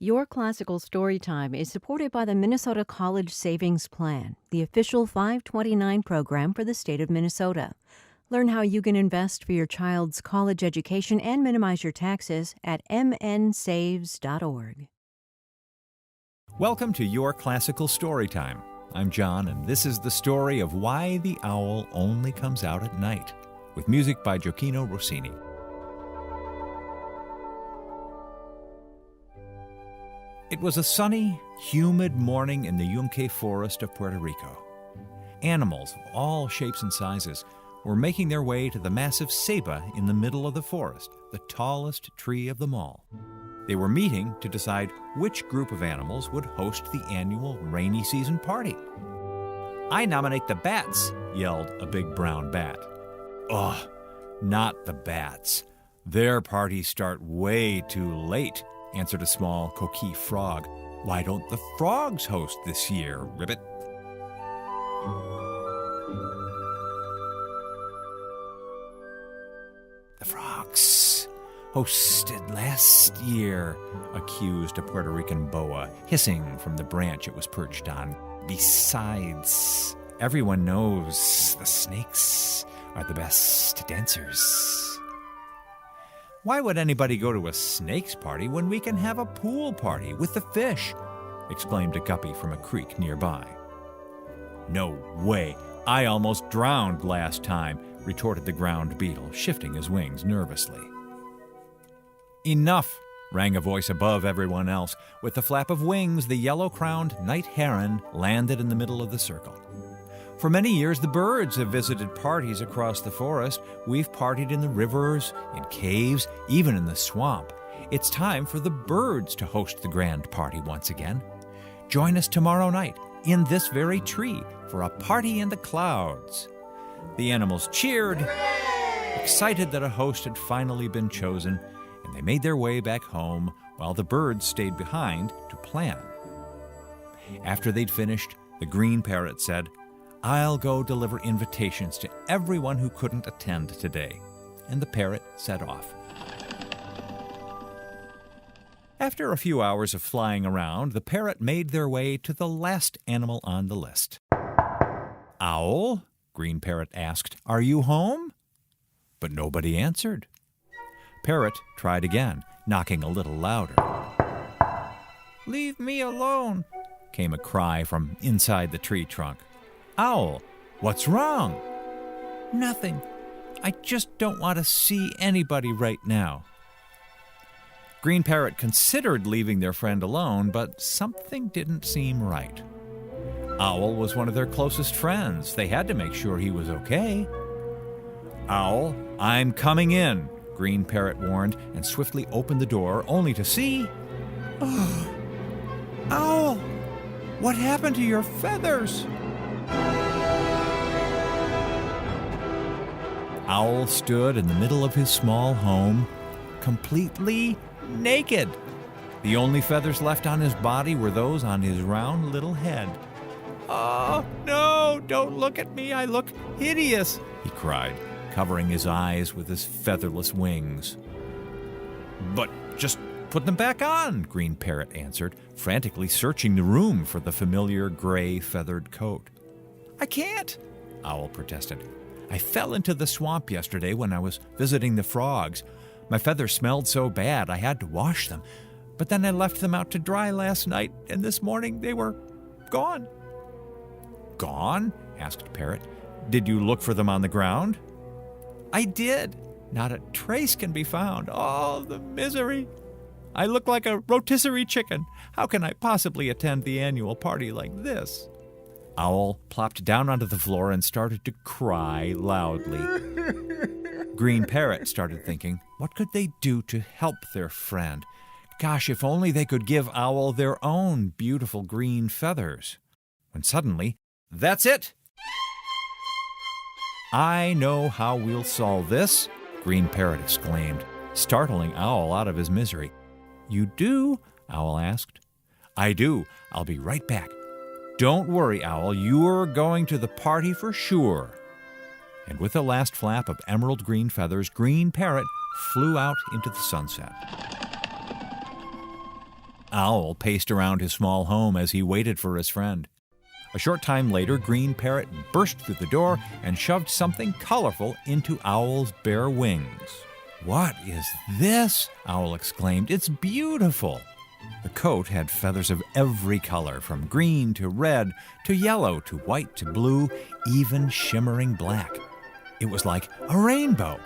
Your Classical Storytime is supported by the Minnesota College Savings Plan, the official 529 program for the state of Minnesota. Learn how you can invest for your child's college education and minimize your taxes at mnsaves.org. Welcome to Your Classical Storytime. I'm John, and this is the story of Why the Owl Only Comes Out at Night, with music by Gioacchino Rossini. It was a sunny, humid morning in the Yunque forest of Puerto Rico. Animals of all shapes and sizes were making their way to the massive ceiba in the middle of the forest, the tallest tree of them all. They were meeting to decide which group of animals would host the annual rainy season party. "I nominate the bats," yelled a big brown bat. "Ugh, not the bats. Their parties start way too late," answered a small coquille frog. "Why don't the frogs host this year, Ribbit?" "The frogs hosted last year," accused a Puerto Rican boa, hissing from the branch it was perched on. "Besides, everyone knows the snakes are the best dancers." "Why would anybody go to a snake's party when we can have a pool party with the fish?" exclaimed a guppy from a creek nearby. "No way! I almost drowned last time," retorted the ground beetle, shifting his wings nervously. "Enough!" rang a voice above everyone else. With the flap of wings, the yellow-crowned night heron landed in the middle of the circle. "For many years, the birds have visited parties across the forest. We've partied in the rivers, in caves, even in the swamp. It's time for the birds to host the grand party once again. Join us tomorrow night, in this very tree, for a party in the clouds." The animals cheered, excited that a host had finally been chosen, and they made their way back home while the birds stayed behind to plan. After they'd finished, the green parrot said, "I'll go deliver invitations to everyone who couldn't attend today." And the parrot set off. After a few hours of flying around, the parrot made their way to the last animal on the list. "Owl," Green Parrot asked, "are you home?" But nobody answered. Parrot tried again, knocking a little louder. "Leave me alone," came a cry from inside the tree trunk. "Owl, what's wrong?" "Nothing. I just don't want to see anybody right now." Green Parrot considered leaving their friend alone, but something didn't seem right. Owl was one of their closest friends. They had to make sure he was okay. "Owl, I'm coming in," Green Parrot warned, and swiftly opened the door, only to see... "Oh, Owl, what happened to your feathers?" Owl stood in the middle of his small home, completely naked. The only feathers left on his body were those on his round little head. "Oh, no, don't look at me, I look hideous," he cried, covering his eyes with his featherless wings. "But just put them back on," Green Parrot answered, frantically searching the room for the familiar gray feathered coat. "I can't," Owl protested. "I fell into the swamp yesterday when I was visiting the frogs. My feathers smelled so bad I had to wash them, but then I left them out to dry last night, and this morning they were gone." "Gone?" asked Parrot. "Did you look for them on the ground?" "I did. Not a trace can be found. Oh, the misery! I look like a rotisserie chicken. How can I possibly attend the annual party like this?" Owl plopped down onto the floor and started to cry loudly. Green Parrot started thinking, what could they do to help their friend? Gosh, if only they could give Owl their own beautiful green feathers. When suddenly, "That's it! I know how we'll solve this," Green Parrot exclaimed, startling Owl out of his misery. "You do?" Owl asked. "I do. I'll be right back. Don't worry, Owl, you're going to the party for sure." And with a last flap of emerald green feathers, Green Parrot flew out into the sunset. Owl paced around his small home as he waited for his friend. A short time later, Green Parrot burst through the door and shoved something colorful into Owl's bare wings. "What is this?" Owl exclaimed. "It's beautiful." The coat had feathers of every color, from green to red to yellow to white to blue, even shimmering black. It was like a rainbow.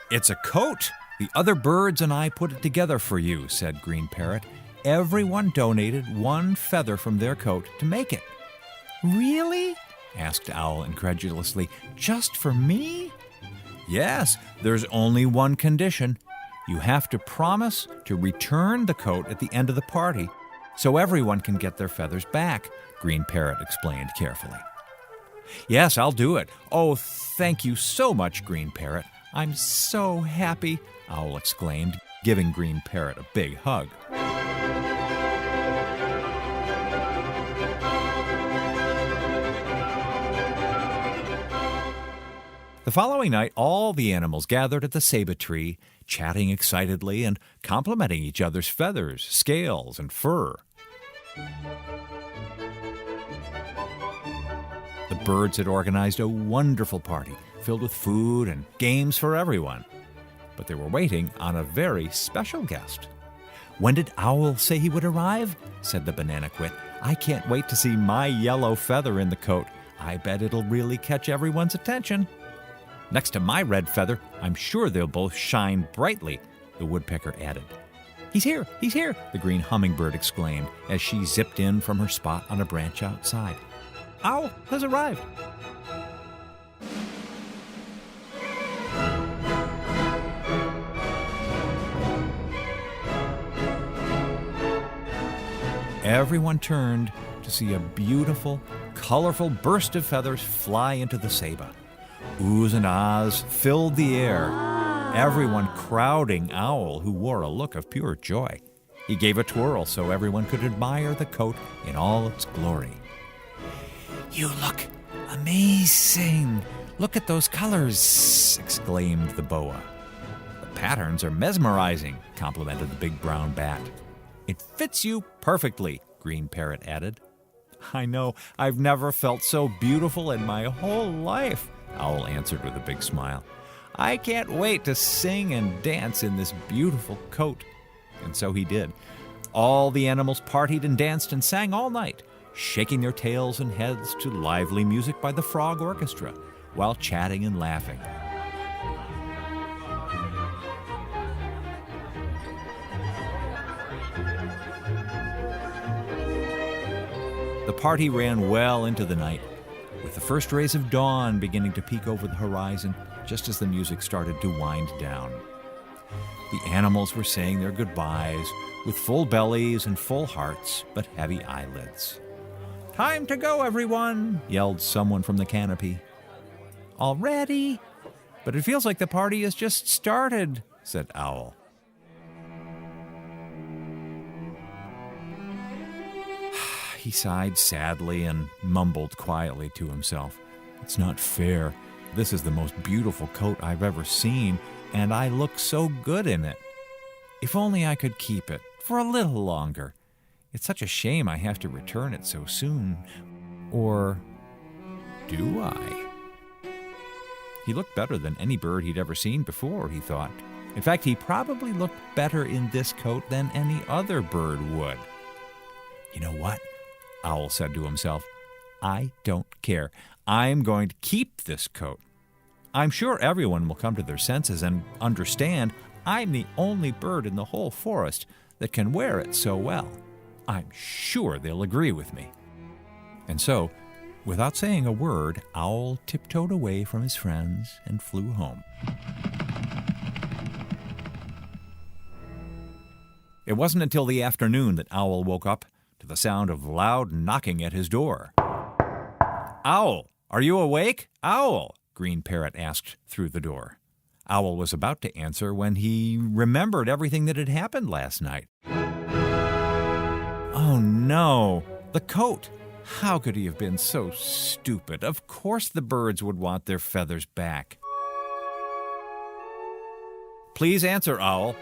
"It's a coat. The other birds and I put it together for you," said Green Parrot. "Everyone donated one feather from their coat to make it." "Really?" asked Owl incredulously. "Just for me?" "Yes, there's only one condition. You have to promise to return the coat at the end of the party so everyone can get their feathers back," Green Parrot explained carefully. "Yes, I'll do it. Oh, thank you so much, Green Parrot. I'm so happy," Owl exclaimed, giving Green Parrot a big hug. The following night, all the animals gathered at the ceiba tree, chatting excitedly and complimenting each other's feathers, scales, and fur. The birds had organized a wonderful party filled with food and games for everyone. But they were waiting on a very special guest. "When did Owl say he would arrive?" said the banana quit. "I can't wait to see my yellow feather in the coat. I bet it'll really catch everyone's attention." "Next to my red feather, I'm sure they'll both shine brightly," the woodpecker added. He's here! The green hummingbird exclaimed as she zipped in from her spot on a branch outside. "Owl has arrived!" Everyone turned to see a beautiful, colorful burst of feathers fly into the ceiba. Oohs and ahs filled the air, everyone crowding Owl, who wore a look of pure joy. He gave a twirl so everyone could admire the coat in all its glory. "You look amazing! Look at those colors!" exclaimed the boa. "The patterns are mesmerizing," complimented the big brown bat. "It fits you perfectly," Green Parrot added. "I know, I've never felt so beautiful in my whole life," Owl answered with a big smile. "I can't wait to sing and dance in this beautiful coat." And so he did. All the animals partied and danced and sang all night, shaking their tails and heads to lively music by the frog orchestra, while chatting and laughing. The party ran well into the night, with the first rays of dawn beginning to peek over the horizon just as the music started to wind down. The animals were saying their goodbyes with full bellies and full hearts, but heavy eyelids. "Time to go, everyone!" yelled someone from the canopy. "Already? But it feels like the party has just started," said Owl. He sighed sadly and mumbled quietly to himself. "It's not fair. This is the most beautiful coat I've ever seen, and I look so good in it. If only I could keep it for a little longer. It's such a shame I have to return it so soon. Or do I?" He looked better than any bird he'd ever seen before, he thought. In fact, he probably looked better in this coat than any other bird would. "You know what?" Owl said to himself. "I don't care. I'm going to keep this coat. I'm sure everyone will come to their senses and understand I'm the only bird in the whole forest that can wear it so well. I'm sure they'll agree with me." And so, without saying a word, Owl tiptoed away from his friends and flew home. It wasn't until the afternoon that Owl woke up to the sound of loud knocking at his door. "Owl, are you awake? Owl!" Green Parrot asked through the door. Owl was about to answer when he remembered everything that had happened last night. Oh no, the coat! How could he have been so stupid? Of course the birds would want their feathers back. "Please answer, Owl."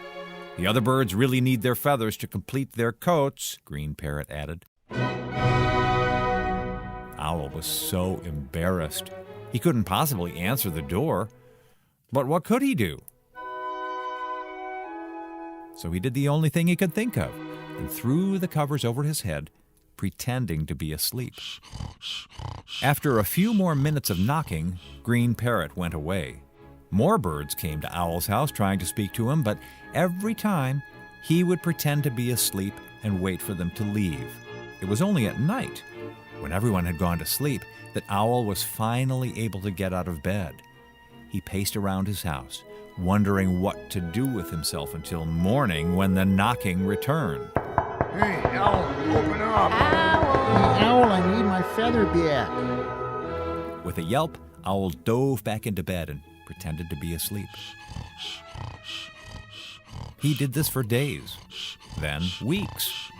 The other birds really need their feathers to complete their coats, Green Parrot added. Owl was so embarrassed. He couldn't possibly answer the door. But what could he do? So he did the only thing he could think of and threw the covers over his head, pretending to be asleep. After a few more minutes of knocking, Green Parrot went away. More birds came to Owl's house trying to speak to him, but every time he would pretend to be asleep and wait for them to leave. It was only at night, when everyone had gone to sleep, that Owl was finally able to get out of bed. He paced around his house, wondering what to do with himself until morning when the knocking returned. Hey, Owl, open up! Owl! Hey, Owl, I need my feather back. With a yelp, Owl dove back into bed and pretended to be asleep. He did this for days, then weeks.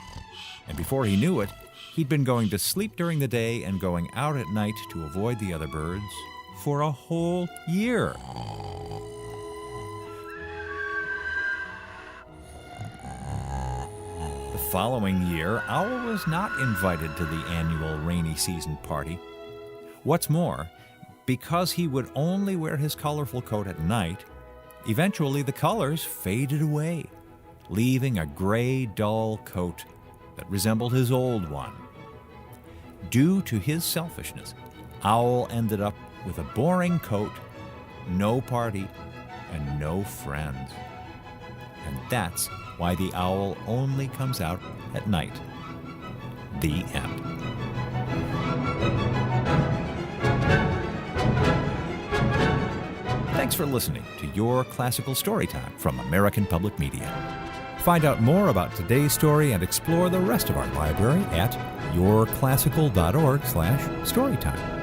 And before he knew it, he'd been going to sleep during the day and going out at night to avoid the other birds for a whole year. The following year, Owl was not invited to the annual rainy season party. What's more, because he would only wear his colorful coat at night, eventually the colors faded away, leaving a gray, dull coat that resembled his old one. Due to his selfishness, Owl ended up with a boring coat, no party, and no friends. And that's why the owl only comes out at night. The end. Thanks for listening to Your Classical Storytime from American Public Media. Find out more about today's story and explore the rest of our library at yourclassical.org/storytime.